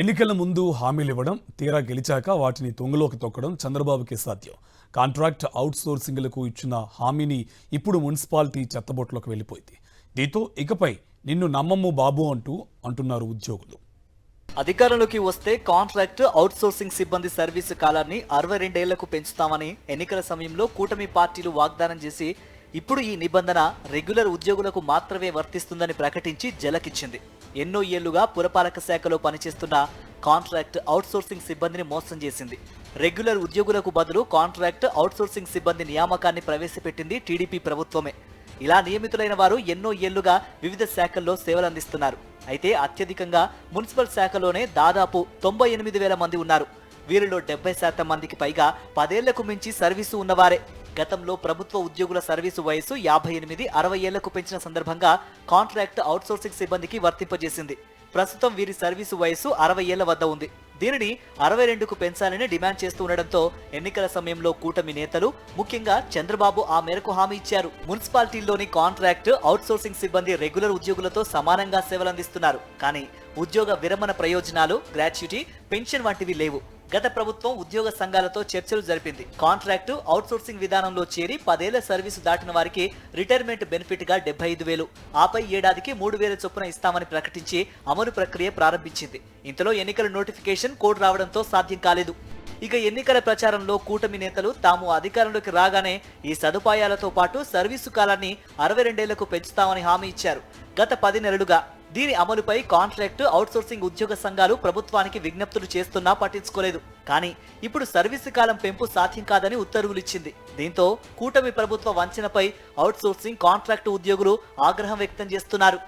ఎన్నికల ముందు హామీలు ఇవ్వడం, తీరా గెలిచాక వాటిని తొంగలోకి తొక్కడం చంద్రబాబుకే సాధ్యం. కాంట్రాక్ట్ అవుట్ సోర్సింగ్లకు ఇచ్చిన హామీని ఇప్పుడు మున్సిపాలిటీ చెత్తబొట్లోకి వెళ్ళిపోయింది. దీంతో ఇకపై నిన్ను నమ్మమ్ము బాబు అంటున్నారు ఉద్యోగులు. అధికారంలోకి వస్తే కాంట్రాక్ట్ అవుట్ సోర్సింగ్ సిబ్బంది సర్వీసు కాలాన్ని 62 ఏళ్లకు పెంచుతామని ఎన్నికల సమయంలో కూటమి పార్టీలు వాగ్దానం చేసి ఇప్పుడు ఈ నిబంధన రెగ్యులర్ ఉద్యోగులకు మాత్రమే వర్తిస్తుందని ప్రకటించి జలకిచ్చింది. ఎన్నో ఏళ్లుగా పురపాలక శాఖలో పనిచేస్తున్న కాంట్రాక్ట్ అవుట్ సోర్సింగ్ సిబ్బందిని మోసం చేసింది. రెగ్యులర్ ఉద్యోగులకు బదులు కాంట్రాక్ట్ అవుట్ సోర్సింగ్ సిబ్బంది నియామకాన్ని ప్రవేశపెట్టింది టీడీపీ ప్రభుత్వమే. ఇలా నియమితులైన వారు ఎన్నో ఏళ్లుగా వివిధ శాఖల్లో సేవలందిస్తున్నారు. అయితే అత్యధికంగా మున్సిపల్ శాఖలోనే దాదాపు 98,000 మంది ఉన్నారు. వీరిలో 70% మందికి పైగా 10 ఏళ్లకు మించి సర్వీసు ఉన్నవారే. గతంలో ప్రభుత్వ ఉద్యోగుల సర్వీసు వయసు 58, 60 ఏళ్లకు పెంచిన సందర్భంగా కాంట్రాక్ట్ అవుట్సోర్సింగ్ సిబ్బందికి వర్తింపజేసింది. ప్రస్తుతం వీరి సర్వీసు వయసు 60 ఏళ్ల వద్ద ఉంది. దీనిని 62కు పెంచాలని డిమాండ్ చేస్తూ ఉండడంతో ఎన్నికల సమయంలో కూటమి నేతలు, ముఖ్యంగా చంద్రబాబు ఆ మేరకు హామీ ఇచ్చారు. మున్సిపాలిటీల్లోని కాంట్రాక్ట్ అవుట్సోర్సింగ్ సిబ్బంది రెగ్యులర్ ఉద్యోగులతో సమానంగా సేవలందిస్తున్నారు. కానీ ఉద్యోగ విరమణ ప్రయోజనాలు, గ్రాట్యుటీ, పెన్షన్ వంటివి లేవు. గత ప్రభుత్వం ఉద్యోగ సంఘాలతో చర్చలు జరిపింది. కాంట్రాక్టు అవుట్సోర్సింగ్ విధానంలో చేరి 10 ఏళ్ల సర్వీసు దాటిన వారికి రిటైర్మెంట్ బెనిఫిట్ గా 75,000, ఆపై ఏడాదికి 3,000 చొప్పున ఇస్తామని ప్రకటించి అమలు ప్రక్రియ ప్రారంభించింది. ఇంతలో ఎన్నికల నోటిఫికేషన్ కోడ్ రావడంతో సాధ్యం కాలేదు. ఇక ఎన్నికల ప్రచారంలో కూటమి నేతలు తాము అధికారంలోకి రాగానే ఈ సదుపాయాలతో పాటు సర్వీసు కాలాన్ని 62 ఏళ్లకు పెంచుతామని హామీ ఇచ్చారు. గత 10 నెలలుగా దీని అమలుపై కాంట్రాక్ట్ అవుట్సోర్సింగ్ ఉద్యోగ సంఘాలు ప్రభుత్వానికి విజ్ఞప్తులు చేస్తున్నా పట్టించుకోలేదు. కానీ ఇప్పుడు సర్వీసు కాలం పెంపు సాధ్యం కాదని ఉత్తర్వులిచ్చింది. దీంతో కూటమి ప్రభుత్వ వంచనపై అవుట్సోర్సింగ్ కాంట్రాక్టు ఉద్యోగులు ఆగ్రహం వ్యక్తం చేస్తున్నారు.